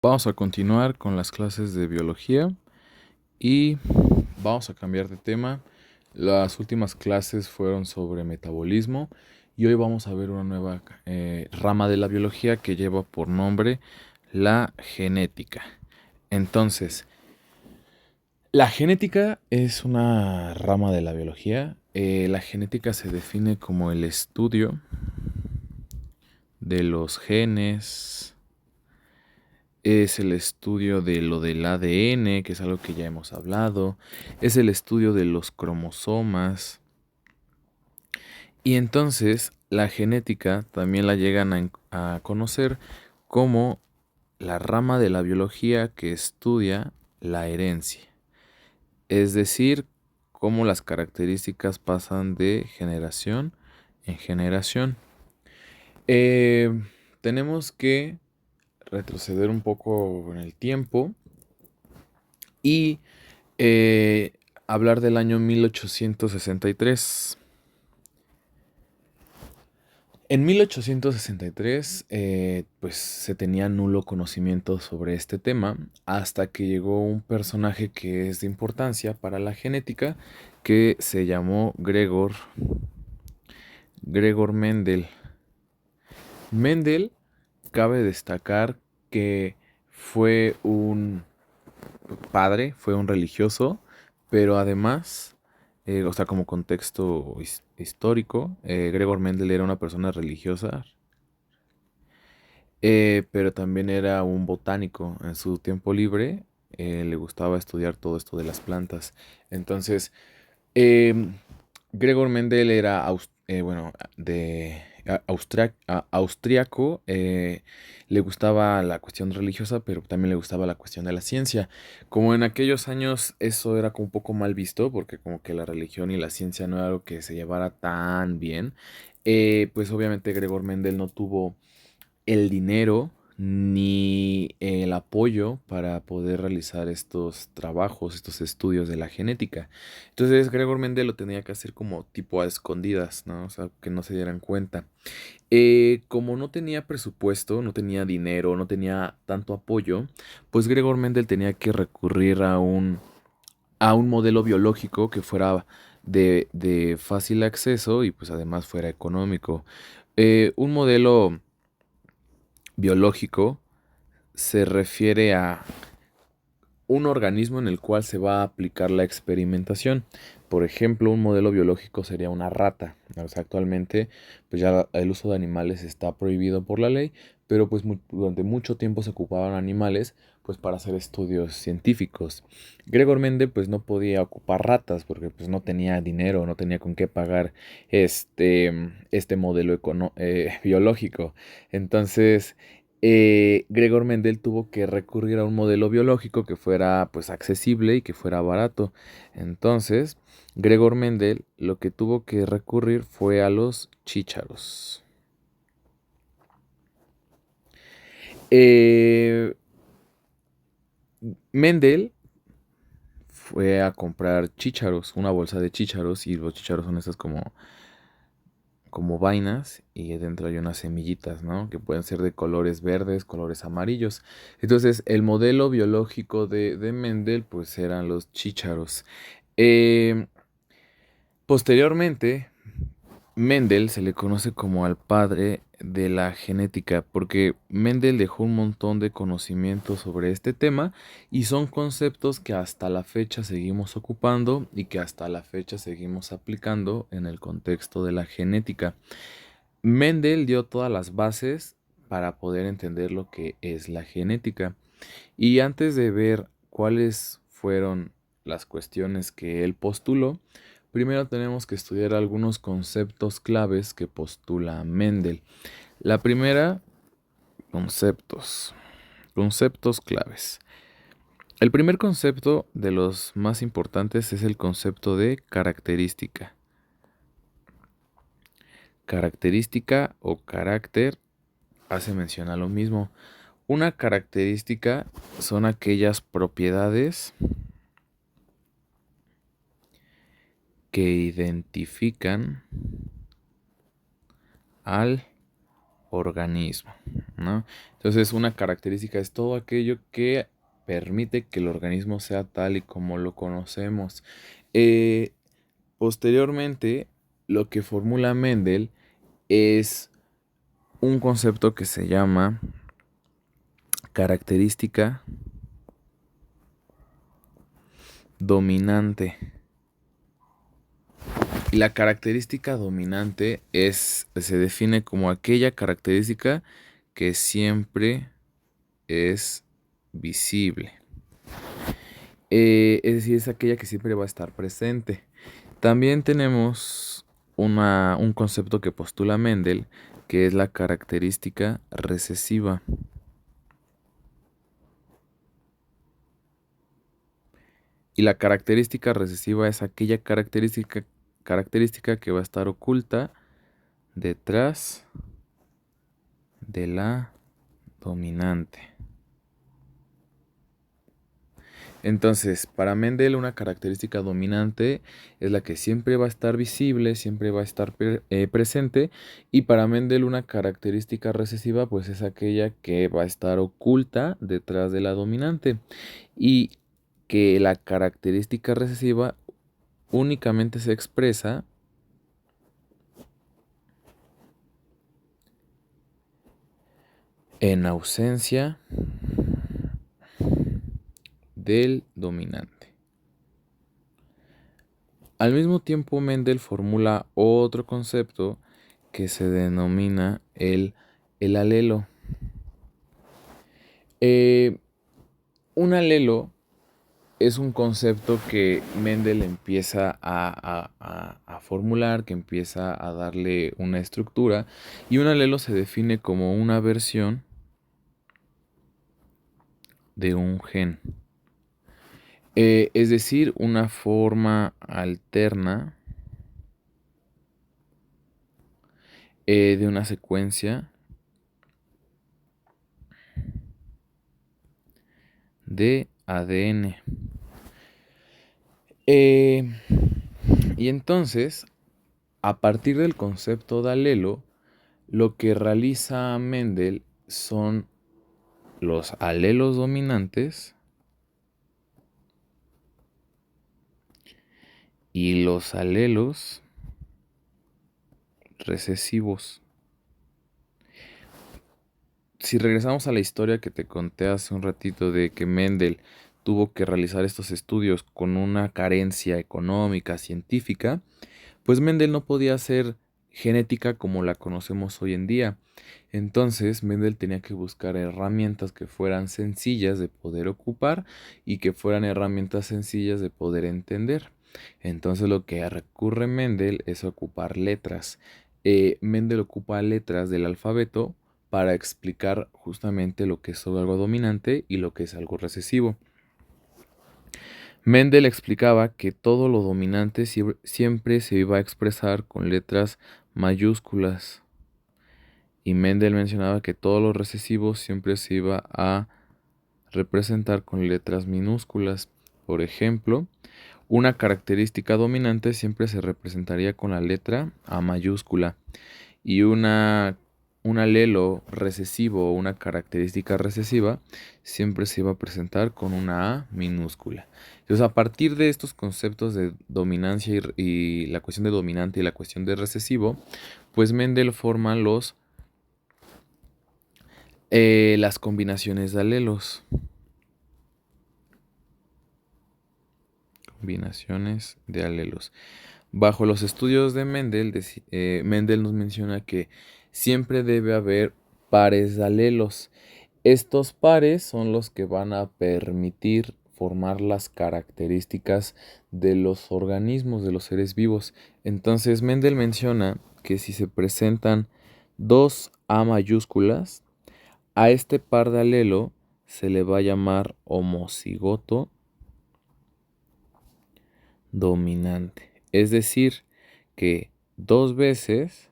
Vamos a continuar con las clases de biología y vamos a cambiar de tema. Las últimas clases fueron sobre metabolismo y hoy vamos a ver una nueva rama de la biología que lleva por nombre la genética. Entonces, la genética es una rama de la biología. La genética se define como el estudio de los genes. Es el estudio de lo del ADN, que es algo que ya hemos hablado. Es el estudio de los cromosomas. Y entonces la genética también la llegan a conocer como la rama de la biología que estudia la herencia. Es decir, cómo las características pasan de generación en generación. Eh, Tenemos que retroceder un poco en el tiempo y eh, hablar del año 1863. En 1863, pues se tenía nulo conocimiento sobre este tema hasta que llegó un personaje que es de importancia para la genética que se llamó Gregor Mendel. Mendel, cabe destacar que fue un padre, fue un religioso, pero además, o sea, como contexto histórico, Gregor Mendel era una persona religiosa, pero también era un botánico. En su tiempo libre le gustaba estudiar todo esto de las plantas. Entonces, em, Gregor Mendel era, bueno, de austriaco, le gustaba la cuestión religiosa, pero también le gustaba la cuestión de la ciencia. Como en aquellos años eso era como un poco mal visto, porque como que la religión y la ciencia no era algo que se llevara tan bien, pues obviamente Gregor Mendel no tuvo el dinero ni el apoyo para poder realizar estos trabajos, estos estudios de la genética. Entonces Gregor Mendel lo tenía que hacer como tipo a escondidas, ¿no? O sea, que no se dieran cuenta. Como no tenía presupuesto, no tenía dinero, no tenía tanto apoyo, pues Gregor Mendel tenía que recurrir a un modelo biológico que fuera de fácil acceso y pues además fuera económico. Un modelo biológico se refiere a un organismo en el cual se va a aplicar la experimentación. Por ejemplo, un modelo biológico sería una rata. O sea, actualmente, pues ya el uso de animales está prohibido por la ley, pero pues durante mucho tiempo se ocupaban animales pues para hacer estudios científicos. Gregor Mendel pues no podía ocupar ratas porque pues no tenía dinero, no tenía con qué pagar este modelo biológico. Entonces, Gregor Mendel tuvo que recurrir a un modelo biológico que fuera pues accesible y que fuera barato. Entonces, Gregor Mendel lo que tuvo que recurrir fue a los chícharos. Eh, Mendel fue a comprar chícharos, una bolsa de chícharos, y los chícharos son estas como vainas y dentro hay unas semillitas, ¿no? Que pueden ser de colores verdes, colores amarillos. Entonces, el modelo biológico de Mendel, pues eran los chícharos. Eh, Posteriormente, Mendel se le conoce como al padre de la genética porque Mendel dejó un montón de conocimientos sobre este tema y son conceptos que hasta la fecha seguimos ocupando y que hasta la fecha seguimos aplicando en el contexto de la genética. Mendel dio todas las bases para poder entender lo que es la genética. Y antes de ver cuáles fueron las cuestiones que él postuló, primero tenemos que estudiar algunos conceptos claves que postula Mendel. La primera, conceptos. Conceptos claves. El primer concepto de los más importantes es el concepto de característica. Característica o carácter hace mención a lo mismo. Una característica son aquellas propiedades que identifican al organismo, ¿no? Entonces, una característica es todo aquello que permite que el organismo sea tal y como lo conocemos. Eh, Posteriormente, lo que formula Mendel es un concepto que se llama característica dominante. Y la característica dominante se define como aquella característica que siempre es visible. Es decir, es aquella que siempre va a estar presente. También tenemos un concepto que postula Mendel, que es la característica recesiva. Y la característica recesiva es aquella característica que va a estar oculta detrás de la dominante. Entonces, para Mendel una característica dominante es la que siempre va a estar visible, siempre va a estar presente, y para Mendel una característica recesiva pues es aquella que va a estar oculta detrás de la dominante, y que la característica recesiva únicamente se expresa en ausencia del dominante. Al mismo tiempo, Mendel formula otro concepto que se denomina el alelo. Un alelo es un concepto que Mendel empieza a formular, que empieza a darle una estructura, y un alelo se define como una versión de un gen. Es decir, una forma alterna de una secuencia de ADN. Y entonces, a partir del concepto de alelo, lo que realiza Mendel son los alelos dominantes y los alelos recesivos. Si regresamos a la historia que te conté hace un ratito de que Mendel tuvo que realizar estos estudios con una carencia económica, científica, pues Mendel no podía hacer genética como la conocemos hoy en día. Entonces Mendel tenía que buscar herramientas que fueran sencillas de poder ocupar y que fueran herramientas sencillas de poder entender. Entonces lo que recurre Mendel es ocupar letras. Mendel ocupa letras del alfabeto para explicar justamente lo que es algo dominante y lo que es algo recesivo. Mendel explicaba que todo lo dominante siempre se iba a expresar con letras mayúsculas, y Mendel mencionaba que todo lo recesivo siempre se iba a representar con letras minúsculas. Por ejemplo, una característica dominante siempre se representaría con la letra A mayúscula, y un alelo recesivo o una característica recesiva siempre se iba a presentar con una A minúscula. Entonces, a partir de estos conceptos de dominancia y la cuestión de dominante y la cuestión de recesivo, pues Mendel forma las combinaciones de alelos. Combinaciones de alelos. Bajo los estudios de Mendel, Mendel nos menciona que siempre debe haber pares de alelos. Estos pares son los que van a permitir formar las características de los organismos, de los seres vivos. Entonces Mendel menciona que si se presentan dos A mayúsculas, a este par de alelo se le va a llamar homocigoto dominante. Es decir, que dos veces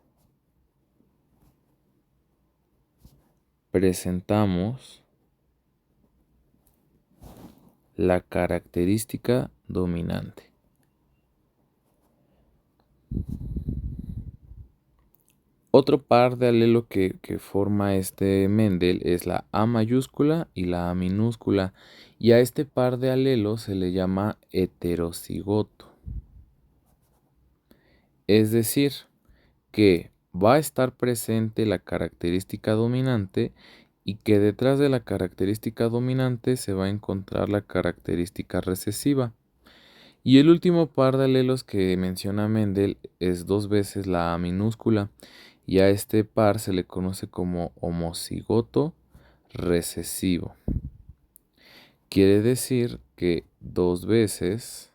presentamos la característica dominante. Otro par de alelo que forma este Mendel es la A mayúscula y la A minúscula. Y a este par de alelos se le llama heterocigoto. Es decir, que va a estar presente la característica dominante y que detrás de la característica dominante se va a encontrar la característica recesiva. Y el último par de alelos que menciona Mendel es 2 veces la A minúscula, y a este par se le conoce como homocigoto recesivo. Quiere decir que 2 veces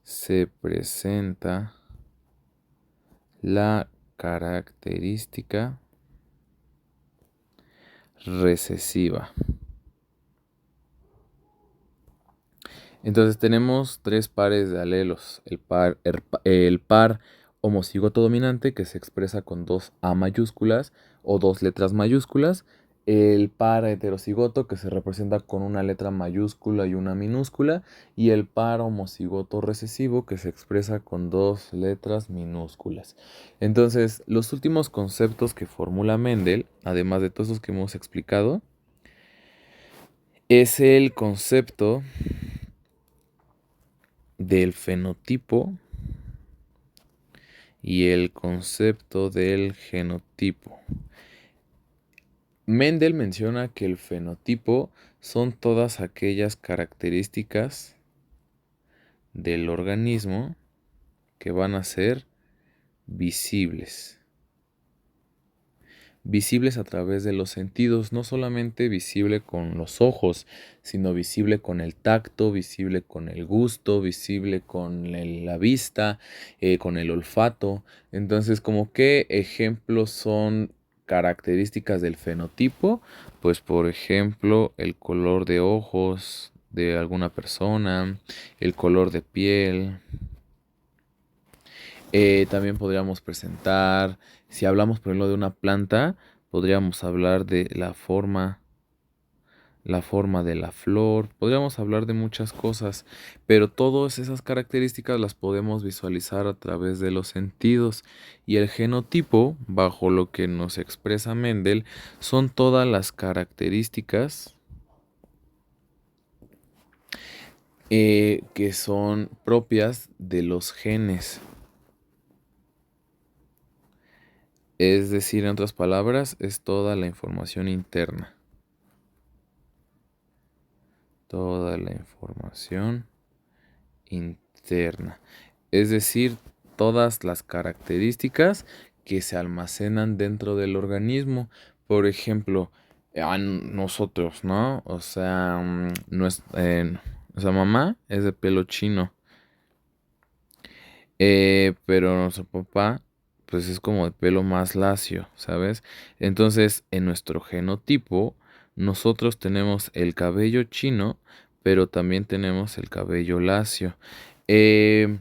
se presenta la característica recesiva. Entonces tenemos 3 pares de alelos. El par homocigoto dominante, que se expresa con 2 A mayúsculas o 2 letras mayúsculas. El par heterocigoto, que se representa con una letra mayúscula y una minúscula. Y el par homocigoto recesivo, que se expresa con 2 letras minúsculas. Entonces, los últimos conceptos que formula Mendel, además de todos los que hemos explicado, es el concepto del fenotipo y el concepto del genotipo. Mendel menciona que el fenotipo son todas aquellas características del organismo que van a ser visibles. Visibles a través de los sentidos, no solamente visible con los ojos, sino visible con el tacto, visible con el gusto, visible con la vista, con el olfato. Entonces, ¿como qué ejemplos son características del fenotipo? Pues, por ejemplo, el color de ojos de alguna persona, el color de piel. También podríamos presentar, si hablamos por ejemplo de una planta, podríamos hablar de la forma de la flor, podríamos hablar de muchas cosas, pero todas esas características las podemos visualizar a través de los sentidos. Y el genotipo, bajo lo que nos expresa Mendel, son todas las características que son propias de los genes. Es decir, en otras palabras, es toda la información interna. Toda la información interna. Es decir, todas las características que se almacenan dentro del organismo. Por ejemplo, nosotros, ¿no? O sea, nuestra mamá es de pelo chino. Pero nuestro papá, pues es como de pelo más lacio, ¿sabes? Entonces, en nuestro genotipo, nosotros tenemos el cabello chino, pero también tenemos el cabello lacio. Eh,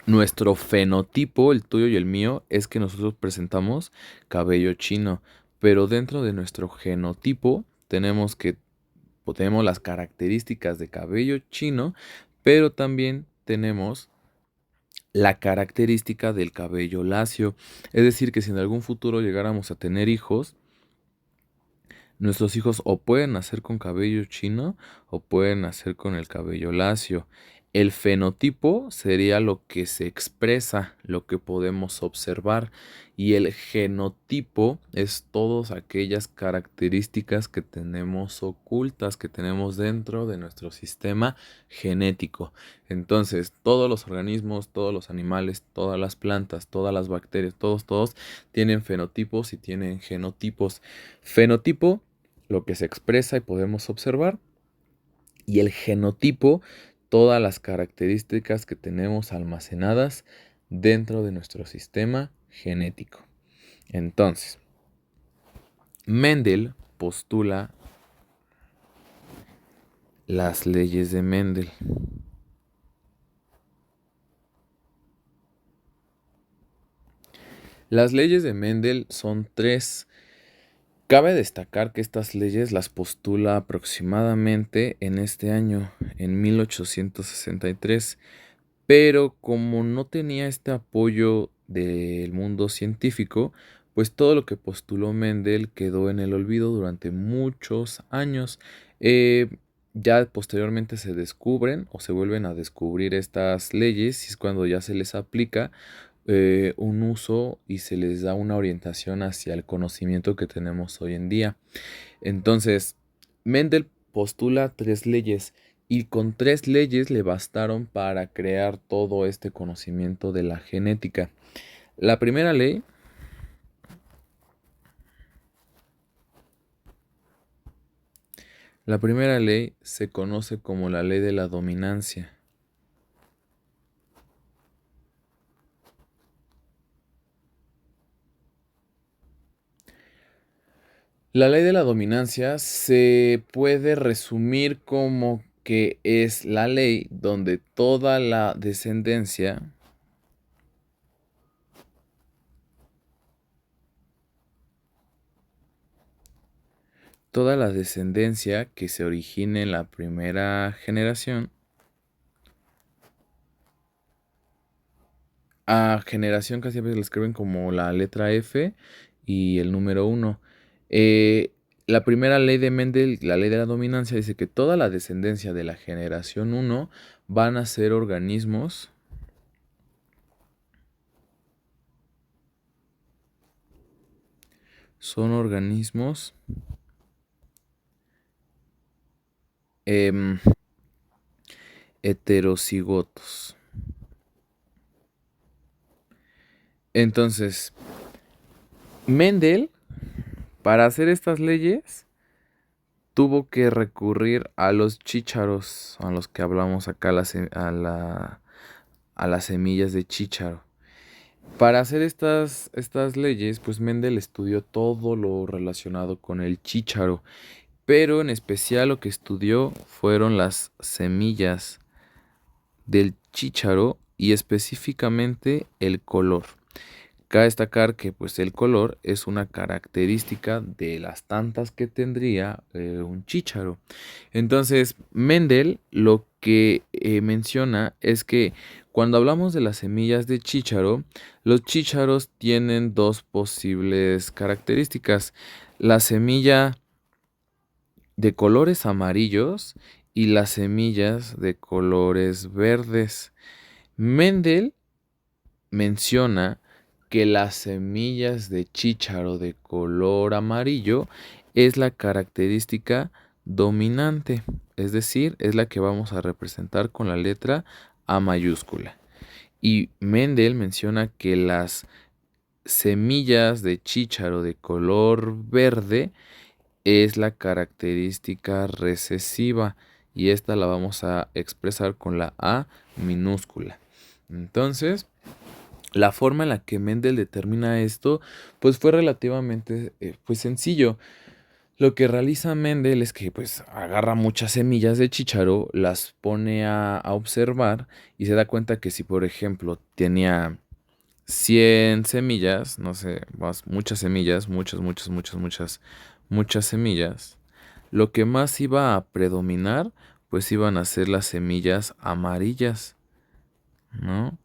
Nuestro fenotipo, el tuyo y el mío, es que nosotros presentamos cabello chino, pero dentro de nuestro genotipo tenemos las características de cabello chino, pero también tenemos la característica del cabello lacio. Es decir, que si en algún futuro llegáramos a tener hijos, nuestros hijos o pueden nacer con cabello chino o pueden nacer con el cabello lacio. El fenotipo sería lo que se expresa, lo que podemos observar, y el genotipo es todas aquellas características que tenemos ocultas, que tenemos dentro de nuestro sistema genético. Entonces, todos los organismos, todos los animales, todas las plantas, todas las bacterias, todos tienen fenotipos y tienen genotipos. Fenotipo, lo que se expresa y podemos observar, y el genotipo, todas las características que tenemos almacenadas dentro de nuestro sistema genético. Entonces, Mendel postula las leyes de Mendel. Las leyes de Mendel son 3. Cabe destacar que estas leyes las postula aproximadamente en este año, en 1863, pero como no tenía este apoyo del mundo científico, pues todo lo que postuló Mendel quedó en el olvido durante muchos años. Eh, ya posteriormente se descubren o se vuelven a descubrir estas leyes y es cuando ya se les aplica un uso y se les da una orientación hacia el conocimiento que tenemos hoy en día. Entonces, Mendel postula tres leyes y con tres leyes le bastaron para crear todo este conocimiento de la genética. La primera ley, la primera ley se conoce como la ley de la dominancia. La ley de la dominancia se puede resumir como que es la ley donde toda la descendencia que se origine en la primera generación, a generación casi siempre la escriben como la letra F y el número 1. La primera ley de Mendel, la ley de la dominancia, dice que toda la descendencia de la generación 1 van a ser organismos son organismos em, heterocigotos. Entonces, Mendel, para hacer estas leyes, tuvo que recurrir a los chícharos, a los que hablamos acá, a las semillas de chícharo. Para hacer estas leyes, pues Mendel estudió todo lo relacionado con el chícharo, pero en especial lo que estudió fueron las semillas del chícharo y específicamente el color. Cabe destacar que pues el color es una característica de las tantas que tendría un chícharo. Entonces, Mendel lo que menciona es que cuando hablamos de las semillas de chícharo, los chícharos tienen dos posibles características. La semilla de colores amarillos y las semillas de colores verdes. Mendel menciona que las semillas de chícharo de color amarillo es la característica dominante, es decir, es la que vamos a representar con la letra A mayúscula. Y Mendel menciona que las semillas de chícharo de color verde es la característica recesiva y esta la vamos a expresar con la A minúscula. Entonces, la forma en la que Mendel determina esto, pues fue relativamente pues sencillo. Lo que realiza Mendel es que pues agarra muchas semillas de chícharo, las pone a observar y se da cuenta que si por ejemplo tenía 100 semillas, no sé, muchas semillas, muchas semillas, lo que más iba a predominar pues iban a ser las semillas amarillas, ¿no?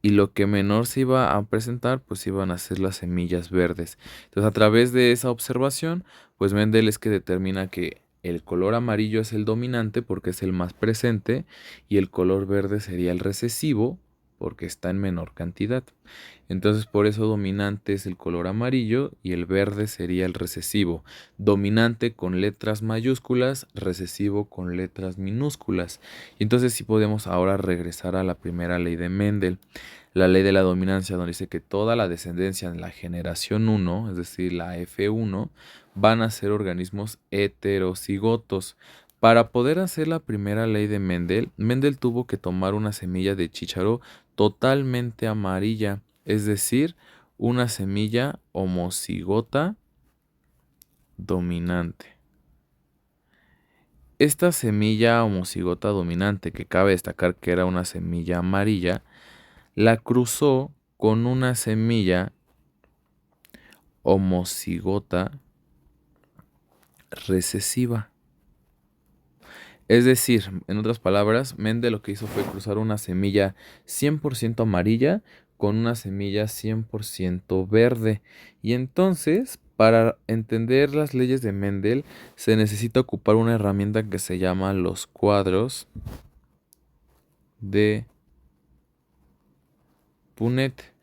Y lo que menor se iba a presentar, pues iban a ser las semillas verdes. Entonces, a través de esa observación, pues Mendel es que determina que el color amarillo es el dominante porque es el más presente y el color verde sería el recesivo porque está en menor cantidad. Entonces, por eso dominante es el color amarillo y el verde sería el recesivo. Dominante con letras mayúsculas, recesivo con letras minúsculas. Y entonces sí podemos ahora regresar a la primera ley de Mendel, la ley de la dominancia, donde dice que toda la descendencia en la generación 1, es decir, la F1, van a ser organismos heterocigotos. Para poder hacer la primera ley de Mendel, Mendel tuvo que tomar una semilla de chícharo totalmente amarilla, es decir, una semilla homocigota dominante. Esta semilla homocigota dominante, que cabe destacar que era una semilla amarilla, la cruzó con una semilla homocigota recesiva. Es decir, en otras palabras, Mendel lo que hizo fue cruzar una semilla 100% amarilla con una semilla 100% verde. Y entonces, para entender las leyes de Mendel, se necesita ocupar una herramienta que se llama los cuadros de Punnett.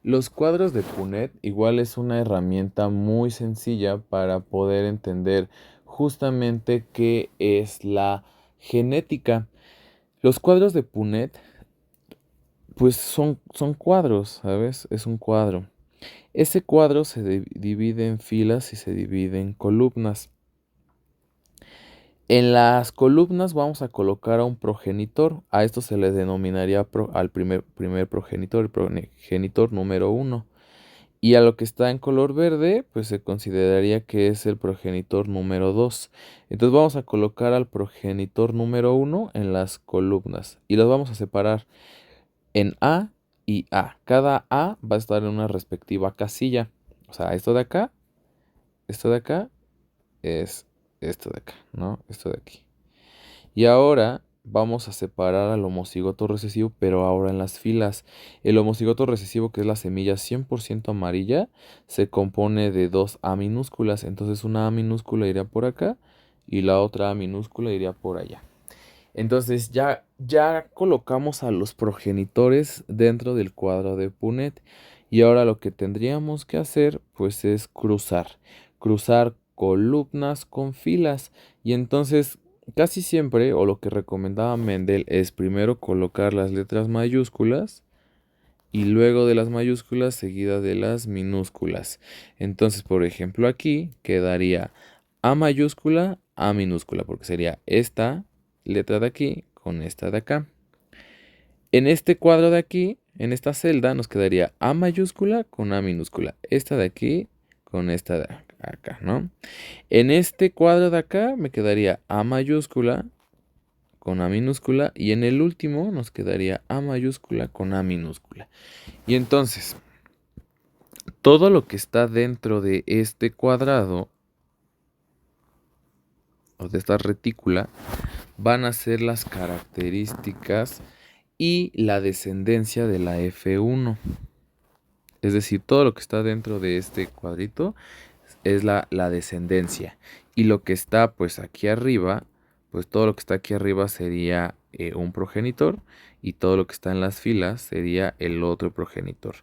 Los cuadros de Punnett igual es una herramienta muy sencilla para poder entender justamente qué es la genética. Los cuadros de Punnett pues son cuadros, ¿sabes? Es un cuadro. Ese cuadro se divide en filas y se divide en columnas. En las columnas vamos a colocar a un progenitor. A esto se le denominaría al primer progenitor, el progenitor número 1. Y a lo que está en color verde, pues se consideraría que es el progenitor número 2. Entonces vamos a colocar al progenitor número 1 en las columnas. Y los vamos a separar en A y A. Cada A va a estar en una respectiva casilla. O sea, esto de acá es esto de acá, ¿no? Esto de aquí. Y ahora vamos a separar al homocigoto recesivo, pero ahora en las filas. El homocigoto recesivo, que es la semilla 100% amarilla, se compone de dos A minúsculas. Entonces una A minúscula iría por acá y la otra A minúscula iría por allá. Entonces ya colocamos a los progenitores dentro del cuadro de Punnett. Y ahora lo que tendríamos que hacer pues es cruzar columnas con filas. Y entonces casi siempre, o lo que recomendaba Mendel, es primero colocar las letras mayúsculas y luego de las mayúsculas seguida de las minúsculas. Entonces, por ejemplo, aquí quedaría A mayúscula, A minúscula, porque sería esta letra de aquí con esta de acá. En este cuadro de aquí, en esta celda, nos quedaría A mayúscula con A minúscula. Esta de aquí con esta de acá, ¿no? En este cuadro de acá me quedaría A mayúscula con A minúscula y en el último nos quedaría A mayúscula con A minúscula. Y entonces, todo lo que está dentro de este cuadrado o de esta retícula van a ser las características y la descendencia de la F1. Es decir, todo lo que está dentro de este cuadrito es la descendencia. Y lo que está pues aquí arriba, pues todo lo que está aquí arriba sería un progenitor y todo lo que está en las filas sería el otro progenitor.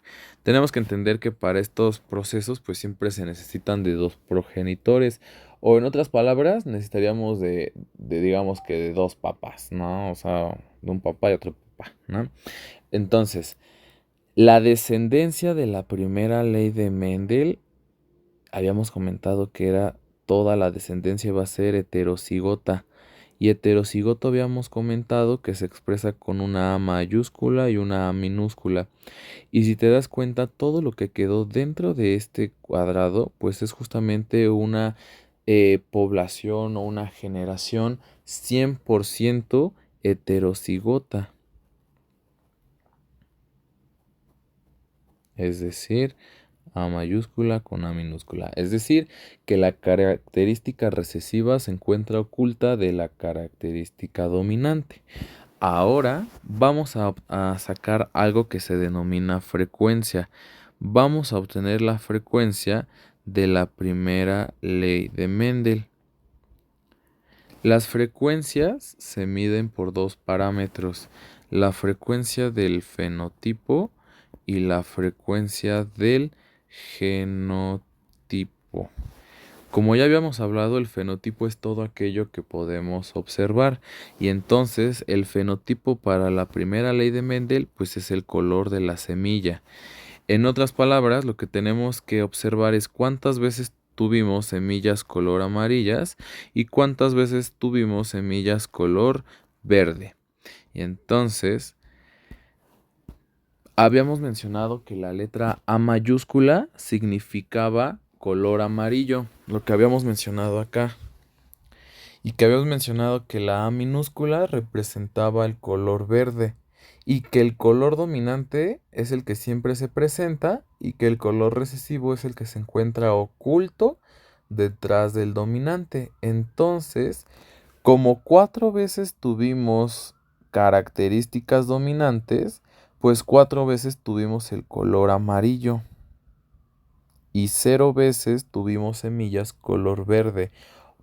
Tenemos que entender que para estos procesos pues siempre se necesitan de dos progenitores o en otras palabras necesitaríamos de digamos que de dos papás, ¿no? O sea, de un papá y otro papá, ¿no? Entonces, la descendencia de la primera ley de Mendel habíamos comentado que era toda la descendencia va a ser heterocigota. Y heterocigoto habíamos comentado que se expresa con una A mayúscula y una A minúscula. Y si te das cuenta, todo lo que quedó dentro de este cuadrado, pues es justamente una población o una generación 100% heterocigota. Es decir, A mayúscula con A minúscula. Es decir, que la característica recesiva se encuentra oculta de la característica dominante. Ahora vamos a sacar algo que se denomina frecuencia. Vamos a obtener la frecuencia de la primera ley de Mendel. Las frecuencias se miden por dos parámetros, la frecuencia del fenotipo y la frecuencia del genotipo. Como ya habíamos hablado, el fenotipo es todo aquello que podemos observar y entonces el fenotipo para la primera ley de Mendel pues es el color de la semilla. En otras palabras, lo que tenemos que observar es cuántas veces tuvimos semillas color amarillas y cuántas veces tuvimos semillas color verde. Y entonces, habíamos mencionado que la letra A mayúscula significaba color amarillo, lo que habíamos mencionado acá. Y que habíamos mencionado que la A minúscula representaba el color verde y que el color dominante es el que siempre se presenta y que el color recesivo es el que se encuentra oculto detrás del dominante. Entonces, como 4 veces tuvimos características dominantes, pues 4 veces tuvimos el color amarillo y 0 veces tuvimos semillas color verde,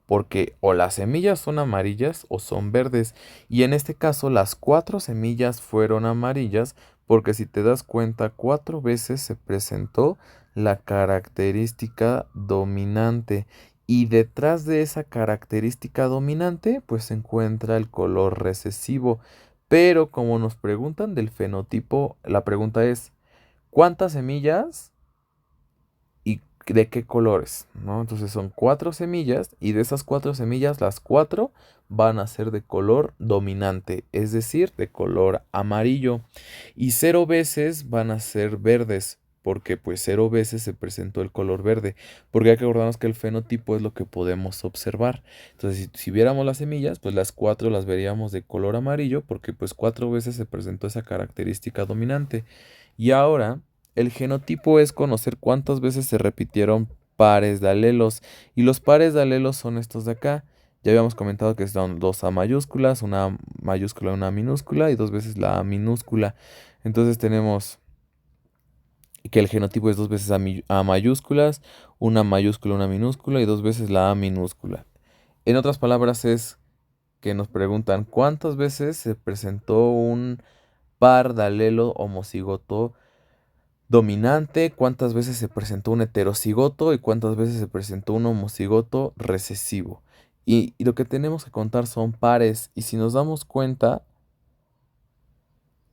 porque o las semillas son amarillas o son verdes. Y en este caso las 4 semillas fueron amarillas porque si te das cuenta 4 veces se presentó la característica dominante. Y detrás de esa característica dominante pues se encuentra el color recesivo. Pero como nos preguntan del fenotipo, la pregunta es, ¿cuántas semillas y de qué colores? ¿No? Entonces son 4 semillas y de esas 4 semillas las 4 van a ser de color dominante, es decir, de color amarillo. Y 0 veces van a ser verdes, porque pues 0 veces se presentó el color verde, porque hay que acordarnos que el fenotipo es lo que podemos observar. Entonces si viéramos las semillas, pues las 4 las veríamos de color amarillo, porque pues 4 veces se presentó esa característica dominante. Y ahora el genotipo es conocer cuántas veces se repitieron pares de alelos. Y los pares de alelos son estos de acá. Ya habíamos comentado que son dos A mayúsculas, una mayúscula y una minúscula, y 2 veces la A minúscula. Entonces tenemos que el genotipo es 2 veces A mayúsculas, una mayúscula, una minúscula, y 2 veces la A minúscula. En otras palabras es que nos preguntan cuántas veces se presentó un par de alelo homocigoto dominante, cuántas veces se presentó un heterocigoto y cuántas veces se presentó un homocigoto recesivo. Y lo que tenemos que contar son pares. Y si nos damos cuenta,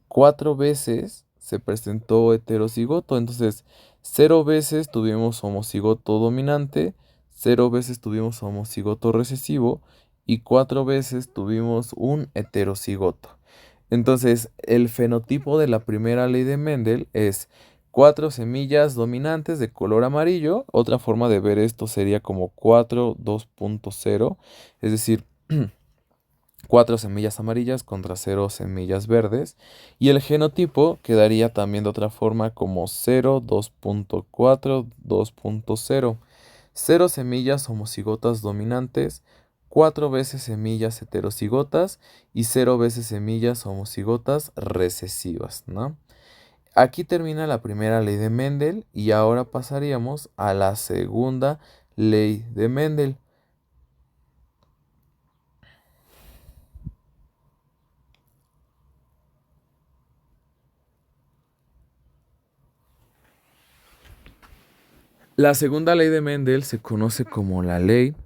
4 veces se presentó heterocigoto. Entonces, 0 veces tuvimos homocigoto dominante, 0 veces tuvimos homocigoto recesivo y 4 veces tuvimos un heterocigoto. Entonces, el fenotipo de la primera ley de Mendel es 4 semillas dominantes de color amarillo. Otra forma de ver esto sería como 4 2.0, es decir, 4 semillas amarillas contra 0 semillas verdes. Y el genotipo quedaría también de otra forma como 0 2.4 2.0. 0 semillas homocigotas dominantes, 4 veces semillas heterocigotas y 0 veces semillas homocigotas recesivas, ¿no? Aquí termina la primera ley de Mendel y ahora pasaríamos a la segunda ley de Mendel. La segunda ley de Mendel se conoce como la ley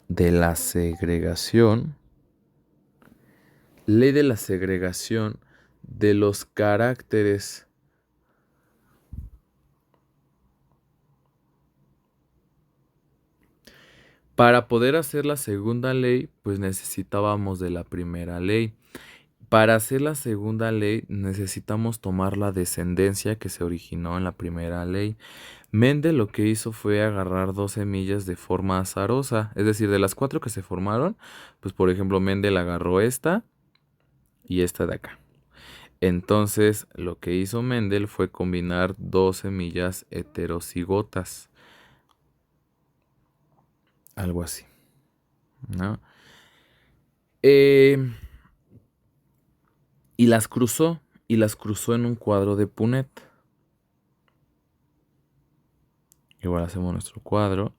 de la segregación, ley de la segregación de los caracteres Para poder hacer la segunda ley, pues necesitábamos de la primera ley. Para hacer la segunda ley necesitamos tomar la descendencia que se originó en la primera ley. Mendel lo que hizo fue agarrar 2 semillas de forma azarosa, es decir, de las 4 que se formaron, pues por ejemplo Mendel agarró esta y esta de acá. Entonces lo que hizo Mendel fue combinar 2 semillas heterocigotas, algo así, ¿no? Y las cruzó en un cuadro de Punnett. Igual hacemos nuestro cuadro.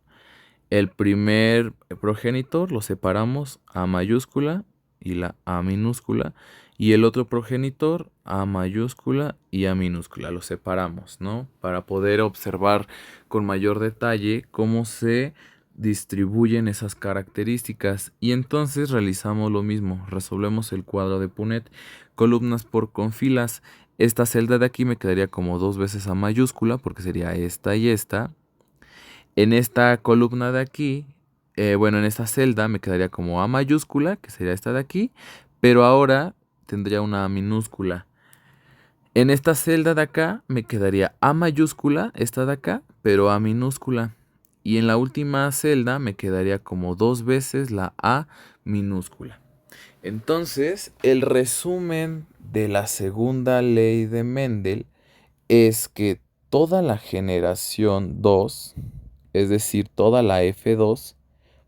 El primer progenitor lo separamos A mayúscula y la A minúscula. Y el otro progenitor A mayúscula y A minúscula. Lo separamos, ¿no? Para poder observar con mayor detalle cómo se distribuyen esas características. Y entonces realizamos lo mismo. Resolvemos el cuadro de Punnett. Columnas por confilas. Esta celda de aquí me quedaría como 2 veces A mayúscula porque sería esta y esta. En esta columna de aquí, en esta celda me quedaría como A mayúscula, que sería esta de aquí, pero ahora tendría una A minúscula. En esta celda de acá me quedaría A mayúscula, esta de acá, pero A minúscula. Y en la última celda me quedaría como 2 veces la A minúscula. Entonces, el resumen de la segunda ley de Mendel es que toda la generación 2, es decir, toda la F2,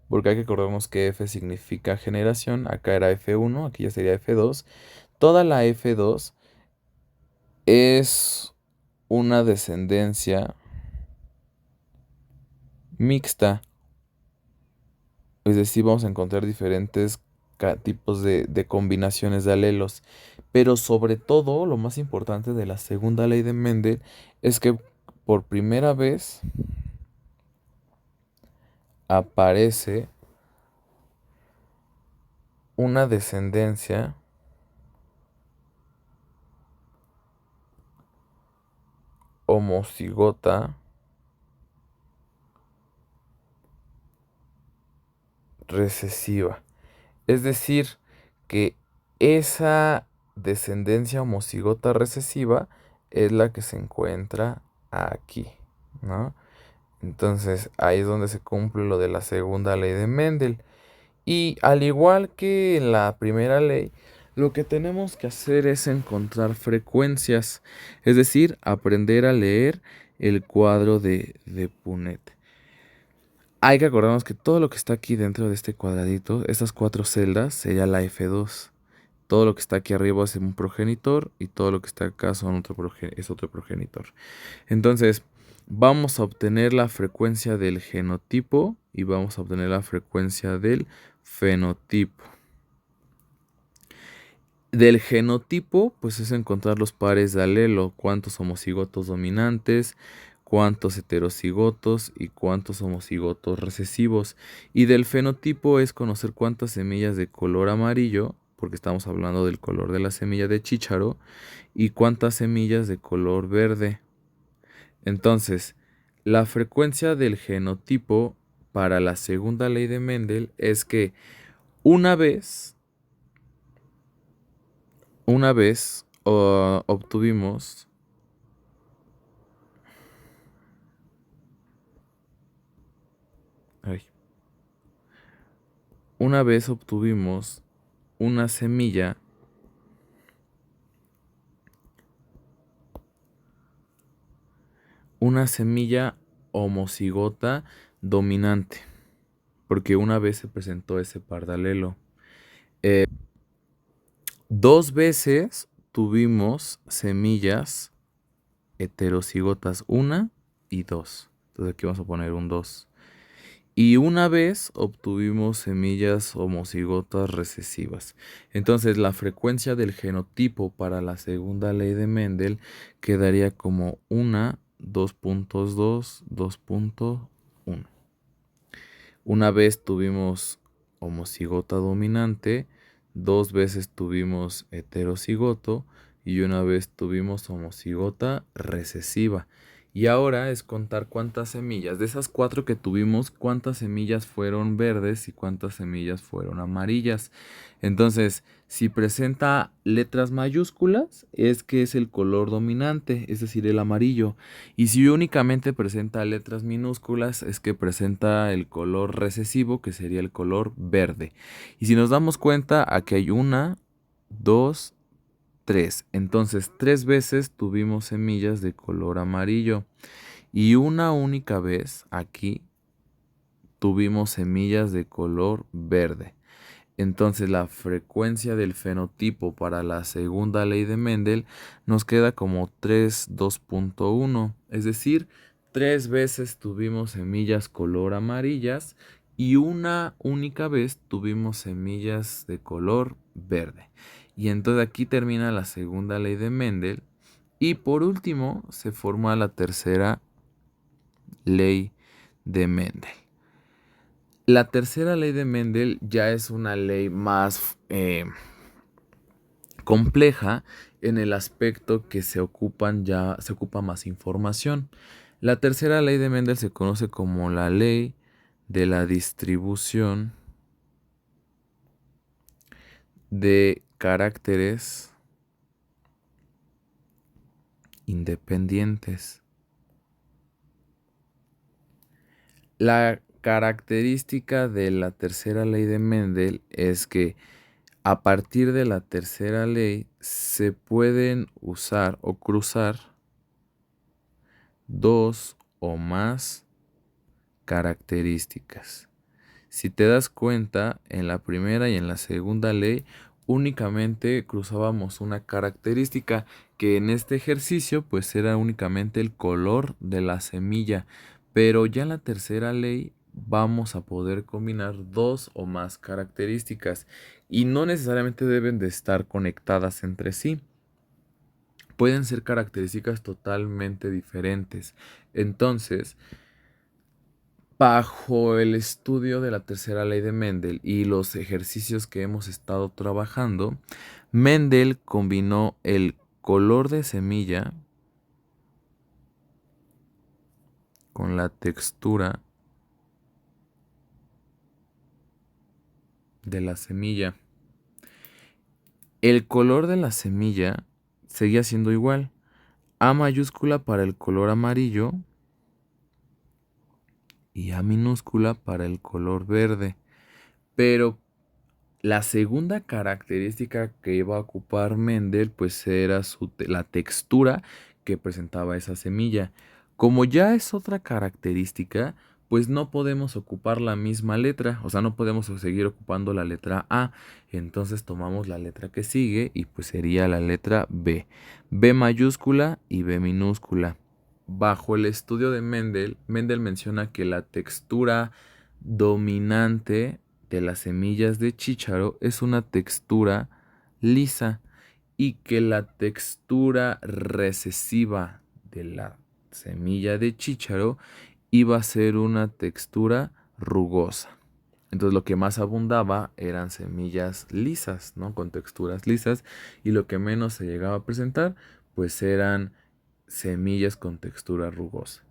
porque hay que acordarnos que F significa generación, acá era F1, aquí ya sería F2, toda la F2 es una descendencia mixta. Es decir, vamos a encontrar diferentes tipos de combinaciones de alelos. Pero sobre todo, lo más importante de la segunda ley de Mendel es que por primera vez aparece una descendencia homocigota recesiva. Es decir, que esa descendencia homocigota recesiva es la que se encuentra aquí, ¿no? Entonces ahí es donde se cumple lo de la segunda ley de Mendel. Y al igual que en la primera ley, lo que tenemos que hacer es encontrar frecuencias, es decir, aprender a leer el cuadro de Punnett. Hay que acordarnos que todo lo que está aquí dentro de este cuadradito, estas 4 celdas, sería la F2. Todo lo que está aquí arriba es un progenitor y todo lo que está acá es otro progenitor. Entonces, vamos a obtener la frecuencia del genotipo y vamos a obtener la frecuencia del fenotipo. Del genotipo, pues es encontrar los pares de alelo, cuántos homocigotos dominantes, cuántos heterocigotos y cuántos homocigotos recesivos. Y del fenotipo es conocer cuántas semillas de color amarillo, porque estamos hablando del color de la semilla de chícharo, y cuántas semillas de color verde. Entonces, la frecuencia del genotipo para la segunda ley de Mendel es que una vez obtuvimos ay, una vez obtuvimos una semilla homocigota dominante, porque una vez se presentó ese par de alelo. 2 veces tuvimos semillas heterocigotas 1 y 2. Entonces aquí vamos a poner un 2. Y una vez obtuvimos semillas homocigotas recesivas. Entonces la frecuencia del genotipo para la segunda ley de Mendel quedaría como 1, 2.2, 2.1. Una vez tuvimos homocigota dominante, 2 veces tuvimos heterocigoto y una vez tuvimos homocigota recesiva. Y ahora es contar cuántas semillas, de esas 4 que tuvimos, cuántas semillas fueron verdes y cuántas semillas fueron amarillas. Entonces, si presenta letras mayúsculas, es que es el color dominante, es decir, el amarillo. Y si únicamente presenta letras minúsculas, es que presenta el color recesivo, que sería el color verde. Y si nos damos cuenta, aquí hay 1, 2, 3. Entonces, 3 veces tuvimos semillas de color amarillo. Y una única vez aquí tuvimos semillas de color verde. Entonces la frecuencia del fenotipo para la segunda ley de Mendel nos queda como 3, 2.1. Es decir, 3 veces tuvimos semillas color amarillas y una única vez tuvimos semillas de color verde. Y entonces aquí termina la segunda ley de Mendel. Y por último se forma la tercera ley de Mendel. La tercera ley de Mendel ya es una ley más compleja en el aspecto que se ocupa más información. La tercera ley de Mendel se conoce como la ley de la distribución de caracteres independientes. La característica de la tercera ley de Mendel es que a partir de la tercera ley se pueden usar o cruzar 2 o más características. Si te das cuenta, en la primera y en la segunda ley únicamente cruzábamos una característica que en este ejercicio pues era únicamente el color de la semilla, pero ya en la tercera ley vamos a poder combinar dos o más características y no necesariamente deben de estar conectadas entre sí. Pueden ser características totalmente diferentes. Entonces, bajo el estudio de la tercera ley de Mendel y los ejercicios que hemos estado trabajando, Mendel combinó el color de semilla con la textura de la semilla. El color de la semilla seguía siendo igual. A mayúscula para el color amarillo y A minúscula para el color verde. Pero la segunda característica que iba a ocupar Mendel pues era la textura que presentaba esa semilla. Como ya es otra característica, pues no podemos ocupar la misma letra, o sea, no podemos seguir ocupando la letra A. Entonces tomamos la letra que sigue y pues sería la letra B. B mayúscula y B minúscula. Bajo el estudio de Mendel, Mendel menciona que la textura dominante de las semillas de chícharo es una textura lisa y que la textura recesiva de la semilla de chícharo iba a ser una textura rugosa. Entonces lo que más abundaba eran semillas lisas, ¿no? Con texturas lisas, y lo que menos se llegaba a presentar pues eran semillas con textura rugosa.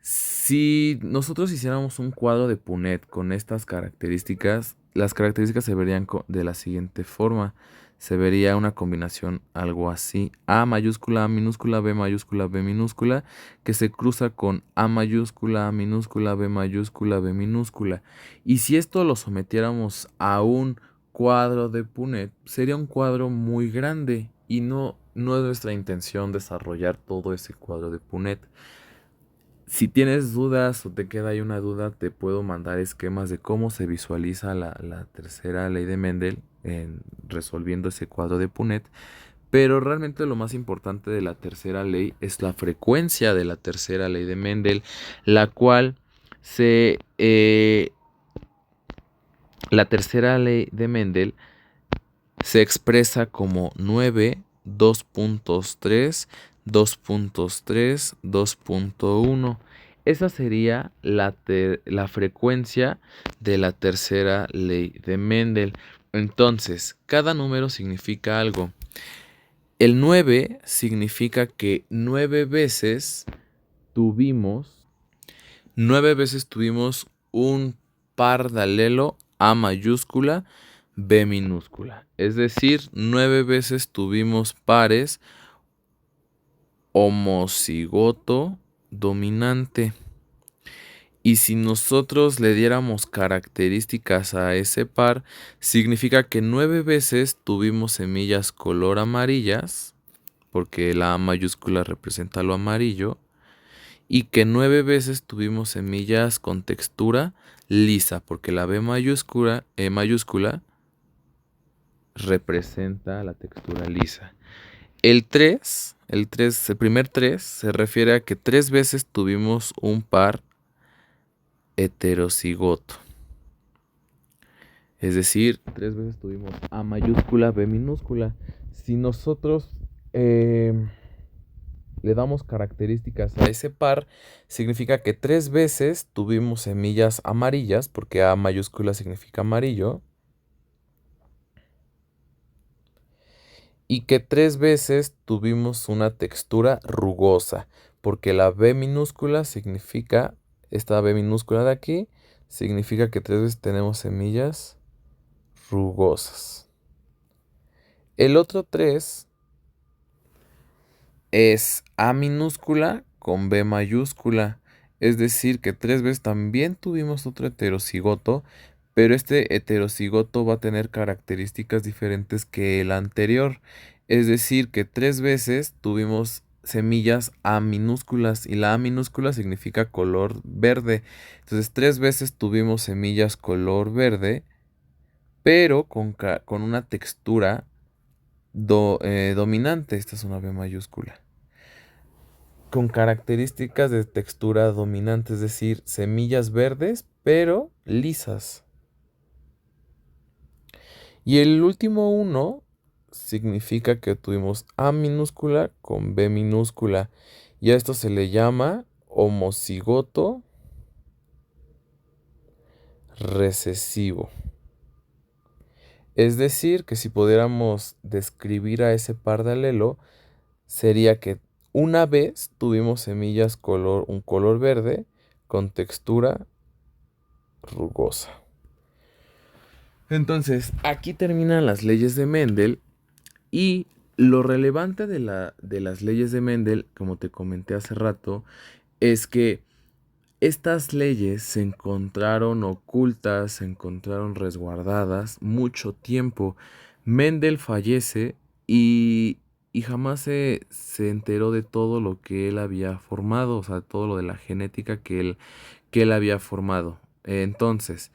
Si nosotros hiciéramos un cuadro de Punnett con estas características, las características se verían de la siguiente forma. Se vería una combinación algo así: A mayúscula, A minúscula, B mayúscula, B minúscula, que se cruza con A mayúscula, A minúscula, B mayúscula, B minúscula. Y si esto lo sometiéramos a un cuadro de Punnett, sería un cuadro muy grande y no es nuestra intención desarrollar todo ese cuadro de Punnett. Si tienes dudas o te queda ahí una duda, te puedo mandar esquemas de cómo se visualiza la tercera ley de Mendel en resolviendo ese cuadro de Punnett. Pero realmente lo más importante de la tercera ley es la frecuencia de la tercera ley de Mendel, la cual la tercera ley de Mendel se expresa como 9, 2.3, 2.3, 2.1. Esa sería la frecuencia de la tercera ley de Mendel. Entonces, cada número significa algo. El 9 significa que 9 veces tuvimos un par de alelo A mayúscula, B minúscula. Es decir, 9 veces tuvimos pares homocigoto dominante. Y si nosotros le diéramos características a ese par, significa que 9 veces tuvimos semillas color amarillas, porque la A mayúscula representa lo amarillo, y que 9 veces tuvimos semillas con textura lisa, porque la B mayúscula, mayúscula representa la textura lisa. El primer 3 se refiere a que 3 veces tuvimos un par heterocigoto. Es decir, 3 veces tuvimos A mayúscula, B minúscula. Si nosotros le damos características a ese par, significa que 3 veces tuvimos semillas amarillas, porque A mayúscula significa amarillo, y que 3 veces tuvimos una textura rugosa, porque la B minúscula significa, esta B minúscula de aquí, significa que 3 veces tenemos semillas rugosas. El otro 3 es A minúscula con B mayúscula, es decir, que 3 veces también tuvimos otro heterocigoto, pero este heterocigoto va a tener características diferentes que el anterior. Es decir, que 3 veces tuvimos semillas A minúsculas y la A minúscula significa color verde. Entonces 3 veces tuvimos semillas color verde, pero con una textura dominante. Esta es una B mayúscula. Con características de textura dominante, es decir, semillas verdes, pero lisas. Y el último uno significa que tuvimos A minúscula con B minúscula. Y a esto se le llama homocigoto recesivo. Es decir, que si pudiéramos describir a ese par de alelo, sería que una vez tuvimos semillas un color verde con textura rugosa. Entonces, aquí terminan las leyes de Mendel y lo relevante de las leyes de Mendel, como te comenté hace rato, es que estas leyes se encontraron ocultas, se encontraron resguardadas mucho tiempo. Mendel fallece y jamás se enteró de todo lo que él había formado, o sea, todo lo de la genética que él había formado. Entonces,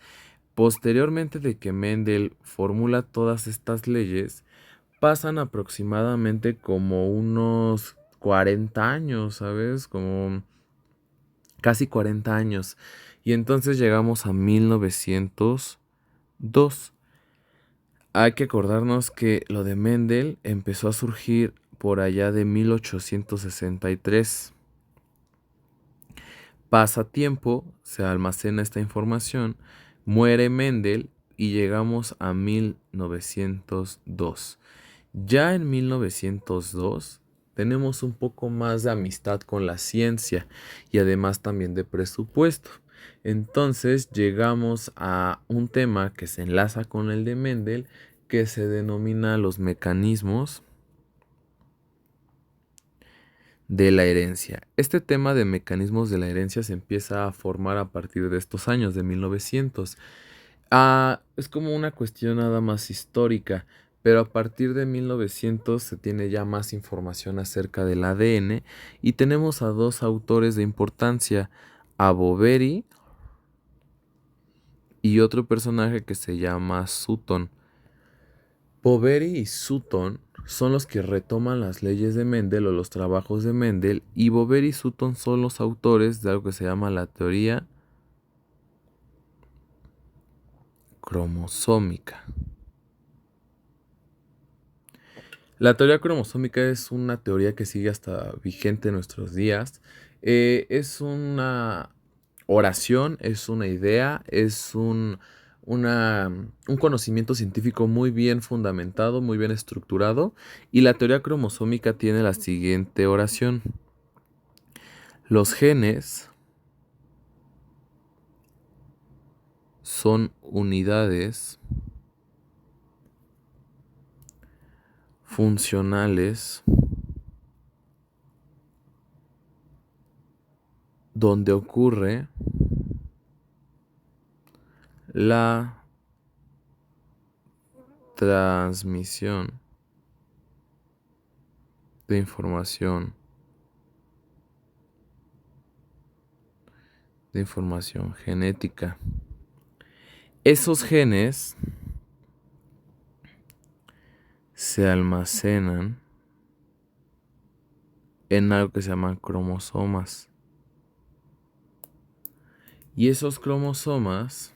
posteriormente de que Mendel formula todas estas leyes, pasan aproximadamente como unos 40 años, ¿sabes? Como casi 40 años. Y entonces llegamos a 1902. Hay que acordarnos que lo de Mendel empezó a surgir por allá de 1863. Pasa tiempo, se almacena esta información, muere Mendel y llegamos a 1902. Ya en 1902 tenemos un poco más de amistad con la ciencia y además también de presupuesto. Entonces llegamos a un tema que se enlaza con el de Mendel, que se denomina los mecanismos de la herencia. Este tema de mecanismos de la herencia se empieza a formar a partir de estos años, de 1900. Es como una cuestión nada más histórica, pero a partir de 1900 se tiene ya más información acerca del ADN y tenemos a dos autores de importancia, a Boveri y otro personaje que se llama Sutton. Boveri y Sutton son los que retoman las leyes de Mendel o los trabajos de Mendel, y Boveri y Sutton son los autores de algo que se llama la teoría cromosómica. La teoría cromosómica es una teoría que sigue hasta vigente en nuestros días. Es una oración, es una idea, es un conocimiento científico muy bien fundamentado, muy bien estructurado. Y la teoría cromosómica tiene la siguiente oración. Los genes son unidades funcionales donde ocurre la transmisión de información genética. Esos genes se almacenan en algo que se llaman cromosomas. Y esos cromosomas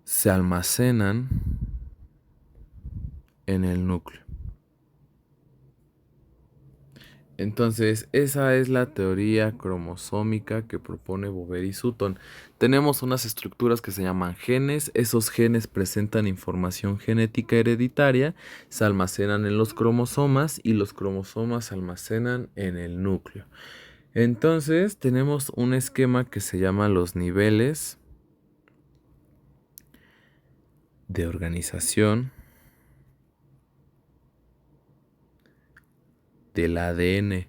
se almacenan en el núcleo. Entonces, esa es la teoría cromosómica que propone Boveri y Sutton. Tenemos unas estructuras que se llaman genes. Esos genes presentan información genética hereditaria, se almacenan en los cromosomas y los cromosomas se almacenan en el núcleo. Entonces, tenemos un esquema que se llama los niveles de organización del ADN.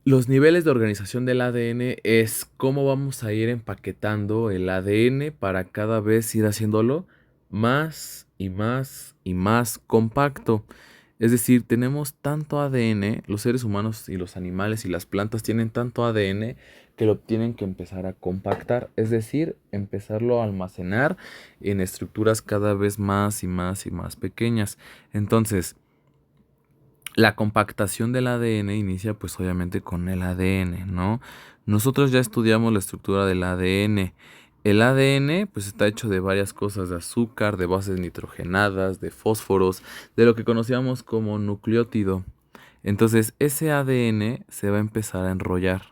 Los niveles de organización del ADN es cómo vamos a ir empaquetando el ADN para cada vez ir haciéndolo más y más y más compacto. Es decir, tenemos tanto ADN, los seres humanos y los animales y las plantas tienen tanto ADN que lo tienen que empezar a compactar, es decir, empezarlo a almacenar en estructuras cada vez más y más y más pequeñas. Entonces, la compactación del ADN inicia pues obviamente con el ADN, ¿no? Nosotros ya estudiamos la estructura del ADN. El ADN pues está hecho de varias cosas, de azúcar, de bases nitrogenadas, de fósforos, de lo que conocíamos como nucleótido. Entonces ese ADN se va a empezar a enrollar.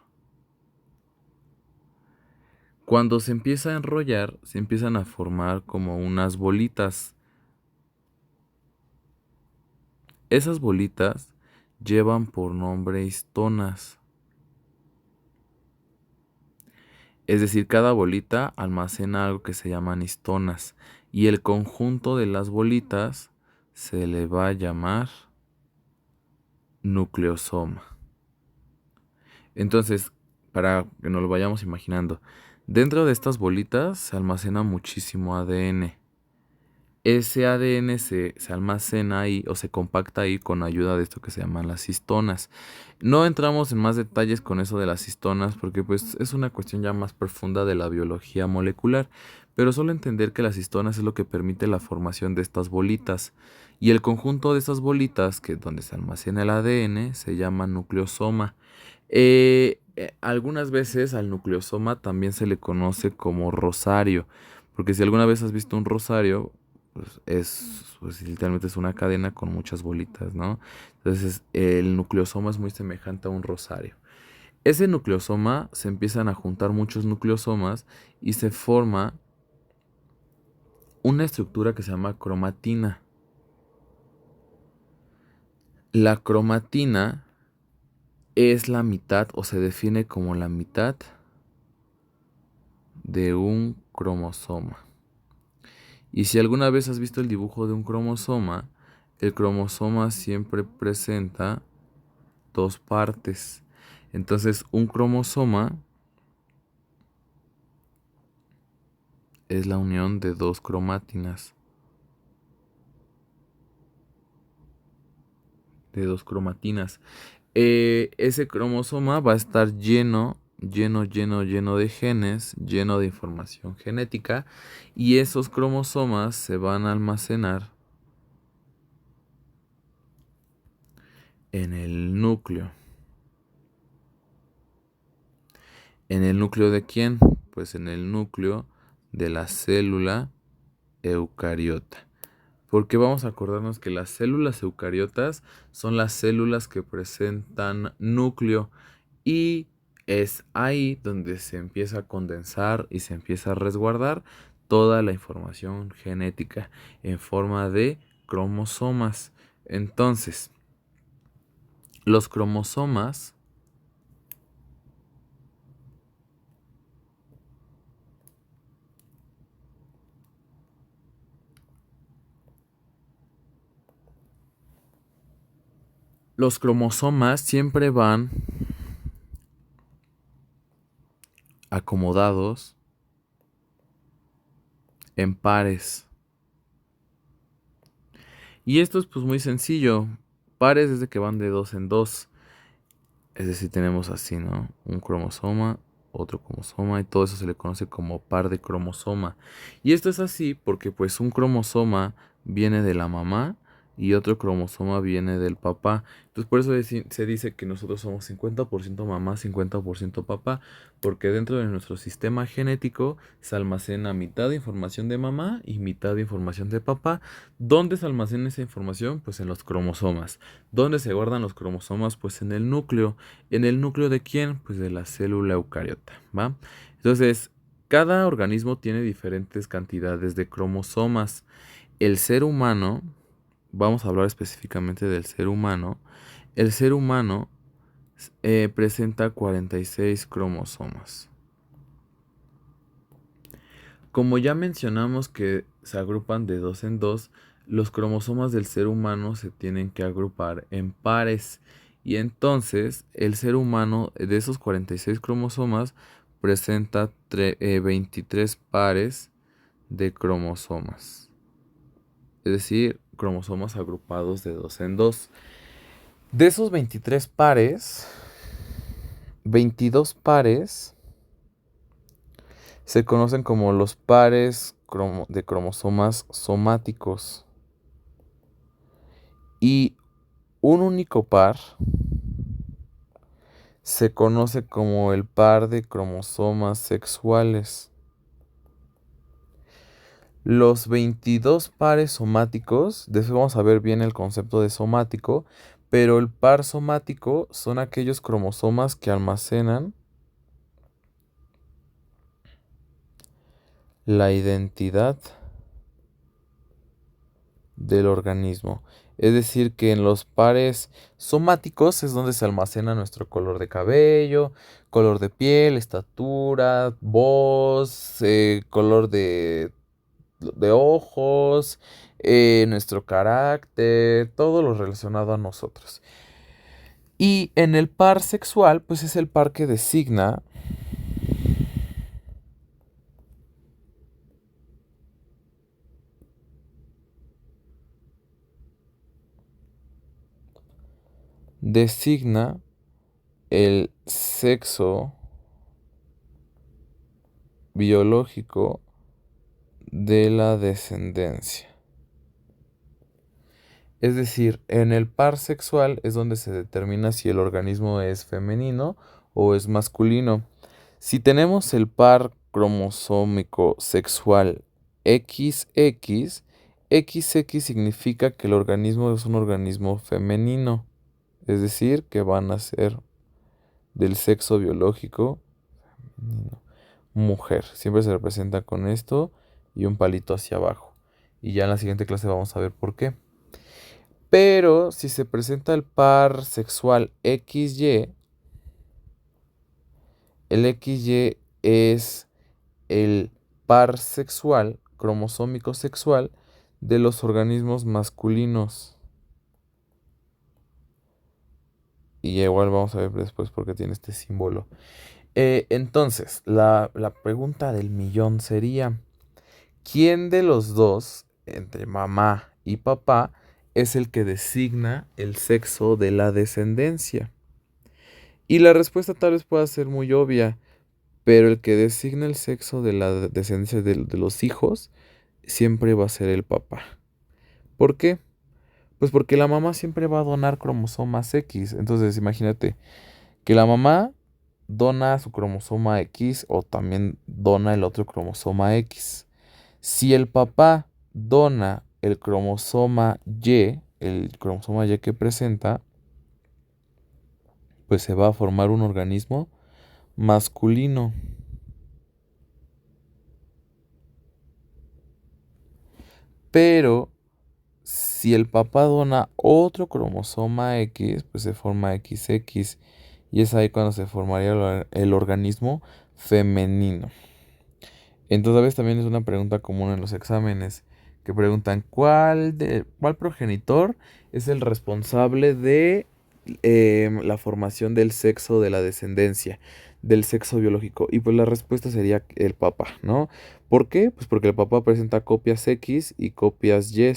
Cuando se empieza a enrollar, se empiezan a formar como unas bolitas. Esas bolitas llevan por nombre histonas. Es decir, cada bolita almacena algo que se llaman histonas y el conjunto de las bolitas se le va a llamar nucleosoma. Entonces, para que nos lo vayamos imaginando, dentro de estas bolitas se almacena muchísimo ADN. Ese ADN se almacena ahí o se compacta ahí con ayuda de esto que se llaman las histonas. No entramos en más detalles con eso de las histonas porque pues es una cuestión ya más profunda de la biología molecular, pero solo entender que las histonas es lo que permite la formación de estas bolitas y el conjunto de estas bolitas, que donde se almacena el ADN, se llama nucleosoma. Algunas veces al nucleosoma también se le conoce como rosario, porque si alguna vez has visto un rosario, pues literalmente es una cadena con muchas bolitas, ¿no? Entonces el nucleosoma es muy semejante a un rosario. Ese nucleosoma se empiezan a juntar muchos nucleosomas y se forma una estructura que se llama cromatina. La cromatina es la mitad o se define como la mitad de un cromosoma. Y si alguna vez has visto el dibujo de un cromosoma, el cromosoma siempre presenta dos partes. Entonces, un cromosoma es la unión de dos cromátinas. Ese cromosoma va a estar lleno de genes, lleno de información genética, y esos cromosomas se van a almacenar en el núcleo. ¿En el núcleo de quién? Pues en el núcleo de la célula eucariota. Porque vamos a acordarnos que las células eucariotas son las células que presentan núcleo y es ahí donde se empieza a condensar y se empieza a resguardar toda la información genética en forma de cromosomas. Entonces, los cromosomas siempre van acomodados en pares. Y esto es pues muy sencillo. Pares es de que van de dos en dos. Es decir, tenemos así, ¿no? Un cromosoma, otro cromosoma y todo eso se le conoce como par de cromosoma. Y esto es así porque pues un cromosoma viene de la mamá y otro cromosoma viene del papá. Entonces por eso se dice que nosotros somos 50% mamá, 50% papá, porque dentro de nuestro sistema genético se almacena mitad de información de mamá y mitad de información de papá. ¿Dónde se almacena esa información? Pues en los cromosomas. ¿Dónde se guardan los cromosomas? Pues en el núcleo. ¿En el núcleo de quién? Pues de la célula eucariota, ¿va? Entonces, cada organismo tiene diferentes cantidades de cromosomas. El ser humano, vamos a hablar específicamente del ser humano, el ser humano presenta 46 cromosomas. Como ya mencionamos que se agrupan de dos en dos, los cromosomas del ser humano se tienen que agrupar en pares. Y entonces el ser humano de esos 46 cromosomas presenta 23 pares de cromosomas. Es decir, cromosomas agrupados de dos en dos. De esos 23 pares, 22 pares se conocen como los pares de cromosomas somáticos. Y un único par se conoce como el par de cromosomas sexuales. Los 22 pares somáticos, después vamos a ver bien el concepto de somático, pero el par somático son aquellos cromosomas que almacenan la identidad del organismo. Es decir, que en los pares somáticos es donde se almacena nuestro color de cabello, color de piel, estatura, voz, color de ojos, nuestro carácter, todo lo relacionado a nosotros. Y en el par sexual, pues es el par que designa el sexo biológico de la descendencia. Es decir, en el par sexual es donde se determina si el organismo es femenino o es masculino. Si tenemos el par cromosómico sexual XX, XX significa que el organismo es un organismo femenino, es decir, que van a ser del sexo biológico femenino. Mujer, siempre se representa con esto y un palito hacia abajo. Y ya en la siguiente clase vamos a ver por qué. Pero si se presenta el par sexual XY, el XY es el par sexual, cromosómico sexual, de los organismos masculinos. Y igual vamos a ver después por qué tiene este símbolo. Entonces, la pregunta del millón sería, ¿quién de los dos, entre mamá y papá, es el que designa el sexo de la descendencia? Y la respuesta tal vez pueda ser muy obvia, pero el que designa el sexo de la descendencia de los hijos siempre va a ser el papá. ¿Por qué? Pues porque la mamá siempre va a donar cromosomas X. Entonces, imagínate que la mamá dona su cromosoma X o también dona el otro cromosoma X. Si el papá dona el cromosoma Y que presenta, pues se va a formar un organismo masculino. Pero si el papá dona otro cromosoma X, pues se forma XX. Y es ahí cuando se formaría el organismo femenino. Entonces, a veces también es una pregunta común en los exámenes que preguntan cuál progenitor es el responsable de la formación del sexo de la descendencia, del sexo biológico. Y pues la respuesta sería el papá, ¿no? ¿Por qué? Pues porque el papá presenta copias X y copias Y.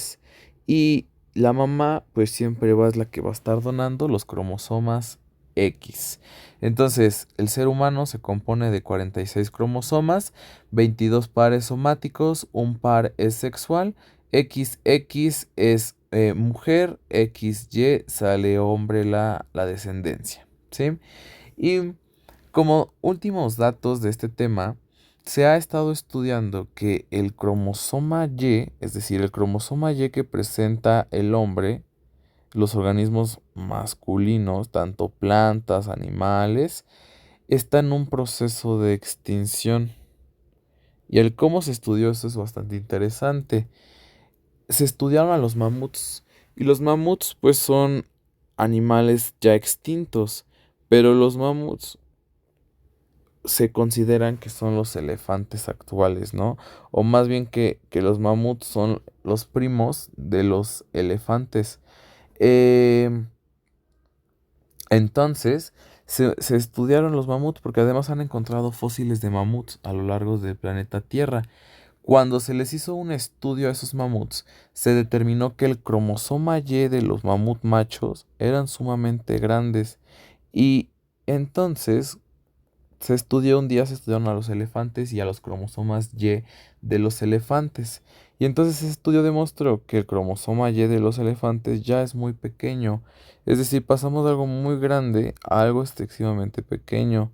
Y la mamá pues siempre es la que va a estar donando los cromosomas X. Entonces, el ser humano se compone de 46 cromosomas, 22 pares somáticos, un par es sexual, XX es mujer, XY sale hombre la descendencia, ¿sí? Y como últimos datos de este tema, se ha estado estudiando que el cromosoma Y, es decir, el cromosoma Y que presenta el hombre, los organismos masculinos, tanto plantas, animales, está en un proceso de extinción. Y el cómo se estudió eso es bastante interesante. Se estudiaron a los mamuts. Y los mamuts pues son animales ya extintos. Pero los mamuts se consideran que son los elefantes actuales, ¿no? O más bien que los mamuts son los primos de los elefantes. Em, entonces, se estudiaron los mamuts porque además han encontrado fósiles de mamuts a lo largo del planeta Tierra. Cuando se les hizo un estudio a esos mamuts, se determinó que el cromosoma Y de los mamut machos eran sumamente grandes y entonces se estudiaron a los elefantes y a los cromosomas Y de los elefantes. Y entonces ese estudio demostró que el cromosoma Y de los elefantes ya es muy pequeño. Es decir, pasamos de algo muy grande a algo excesivamente pequeño.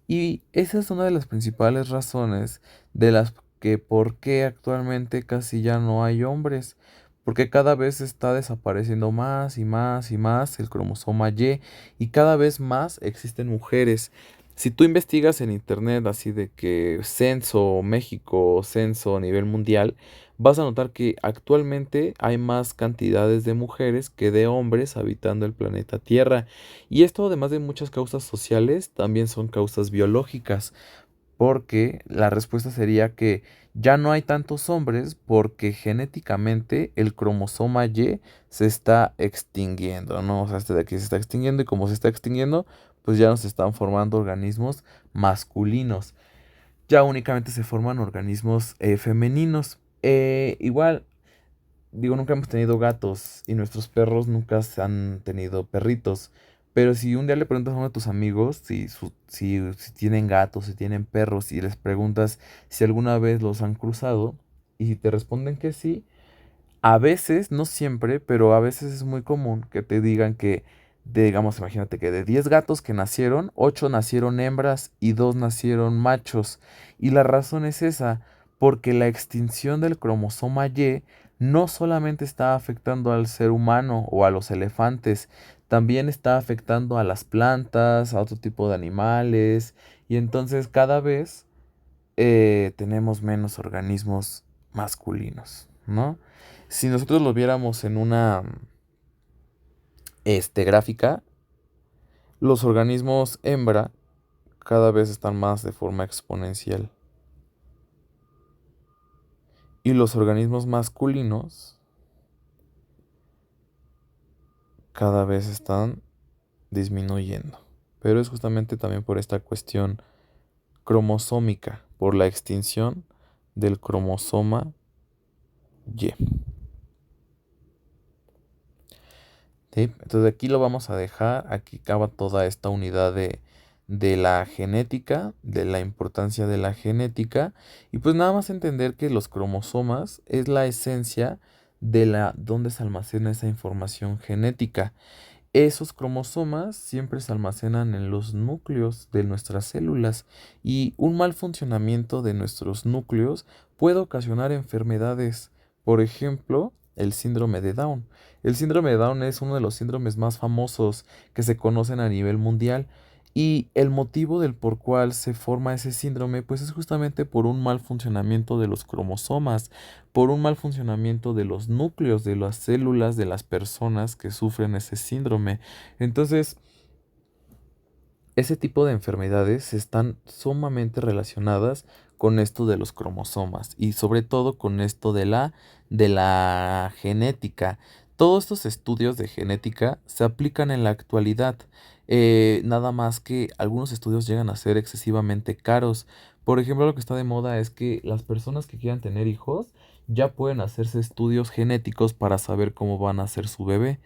Y esa es una de las principales razones de las que por qué actualmente casi ya no hay hombres. Porque cada vez está desapareciendo más y más y más el cromosoma y cada vez más existen mujeres. Si tú investigas en internet así de que censo México, censo a nivel mundial, vas a notar que actualmente hay más cantidades de mujeres que de hombres habitando el planeta Tierra. Y esto, además de muchas causas sociales, también son causas biológicas, porque la respuesta sería que ya no hay tantos hombres porque genéticamente el cromosoma Y se está extinguiendo, ¿no? O sea, este de aquí se está extinguiendo y como se está extinguiendo, pues ya no se están formando organismos masculinos, ya únicamente se forman organismos femeninos. Igual, digo, nunca hemos tenido gatos y nuestros perros nunca se han tenido perritos. Pero si un día le preguntas a uno de tus amigos si tienen gatos, si tienen perros y les preguntas si alguna vez los han cruzado y si te responden que sí, a veces, no siempre, pero a veces es muy común que te digan que, digamos, imagínate que de 10 gatos que nacieron, 8 nacieron hembras y 2 nacieron machos. Y la razón es esa, porque la extinción del cromosoma Y no solamente está afectando al ser humano o a los elefantes, también está afectando a las plantas, a otro tipo de animales, y entonces cada vez tenemos menos organismos masculinos, ¿no? Si nosotros lo viéramos en una gráfica, los organismos hembra cada vez están más de forma exponencial. Y los organismos masculinos cada vez están disminuyendo. Pero es justamente también por esta cuestión cromosómica, por la extinción del cromosoma Y. ¿Sí? Entonces aquí lo vamos a dejar, aquí acaba toda esta unidad de la genética, de la importancia de la genética, y pues nada más entender que los cromosomas es la esencia de la donde se almacena esa información genética. Esos cromosomas siempre se almacenan en los núcleos de nuestras células y un mal funcionamiento de nuestros núcleos puede ocasionar enfermedades, por ejemplo, el síndrome de Down. El síndrome de Down es uno de los síndromes más famosos que se conocen a nivel mundial y el motivo del por cual se forma ese síndrome pues es justamente por un mal funcionamiento de los cromosomas, por un mal funcionamiento de los núcleos de las células de las personas que sufren ese síndrome. Entonces, ese tipo de enfermedades están sumamente relacionadas con esto de los cromosomas y sobre todo con esto de la genética. Todos estos estudios de genética se aplican en la actualidad, nada más que algunos estudios llegan a ser excesivamente caros. Por ejemplo, lo que está de moda es que las personas que quieran tener hijos ya pueden hacerse estudios genéticos para saber cómo van a ser su bebé.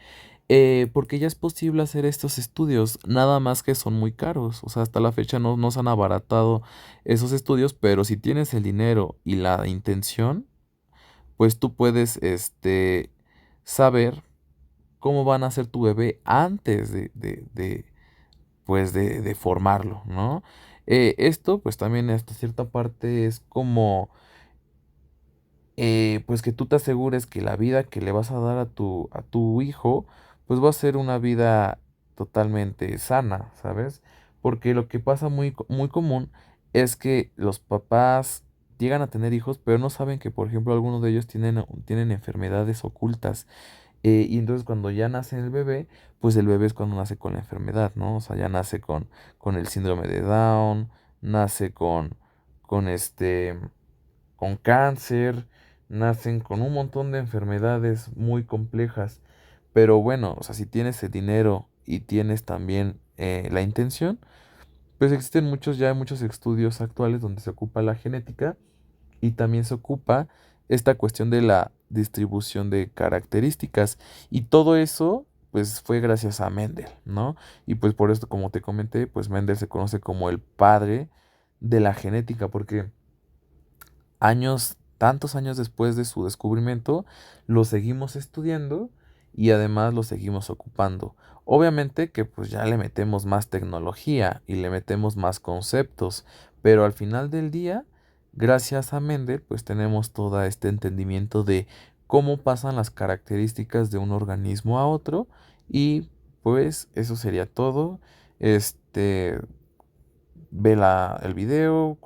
Porque ya es posible hacer estos estudios, nada más que son muy caros. O sea, hasta la fecha no se han abaratado esos estudios, pero si tienes el dinero y la intención, pues tú puedes, saber cómo van a ser tu bebé antes pues de formarlo, ¿no? Esto, pues también hasta cierta parte es como pues que tú te asegures que la vida que le vas a dar a tu hijo, pues va a ser una vida totalmente sana, ¿sabes? Porque lo que pasa muy común es que los papás llegan a tener hijos, pero no saben que, por ejemplo, algunos de ellos tienen enfermedades ocultas. Y entonces cuando ya nace el bebé, pues el bebé es cuando nace con la enfermedad, ¿no? O sea, ya nace con el síndrome de Down, nace con con cáncer, nacen con un montón de enfermedades muy complejas. Pero bueno, o sea, si tienes el dinero y tienes también la intención, pues existen ya hay muchos estudios actuales donde se ocupa la genética y también se ocupa esta cuestión de la distribución de características. Y todo eso, pues fue gracias a Mendel, ¿no? Y pues por esto, como te comenté, pues Mendel se conoce como el padre de la genética, porque tantos años después de su descubrimiento, lo seguimos estudiando y además lo seguimos ocupando. Obviamente que pues ya le metemos más tecnología y le metemos más conceptos, pero al final del día, gracias a Mendel, pues tenemos todo este entendimiento de cómo pasan las características de un organismo a otro y pues eso sería todo. Este, ve el video,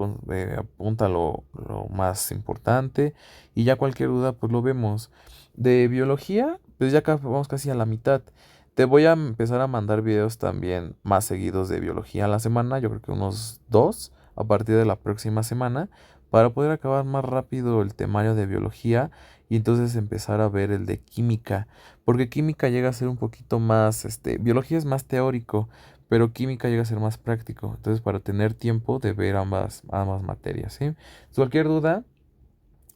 apunta lo más importante y ya cualquier duda pues lo vemos. De biología, pues ya vamos casi a la mitad. Te voy a empezar a mandar videos también más seguidos de biología a la semana, yo creo que unos dos a partir de la próxima semana, para poder acabar más rápido el temario de biología y entonces empezar a ver el de química, porque química llega a ser un poquito más, biología es más teórico, pero química llega a ser más práctico. Entonces, para tener tiempo de ver ambas materias, ¿sí? Cualquier duda,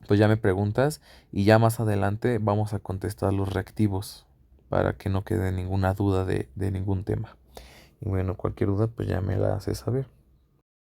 pues ya me preguntas y ya más adelante vamos a contestar los reactivos para que no quede ninguna duda de ningún tema. Y bueno, cualquier duda, pues ya me la haces saber.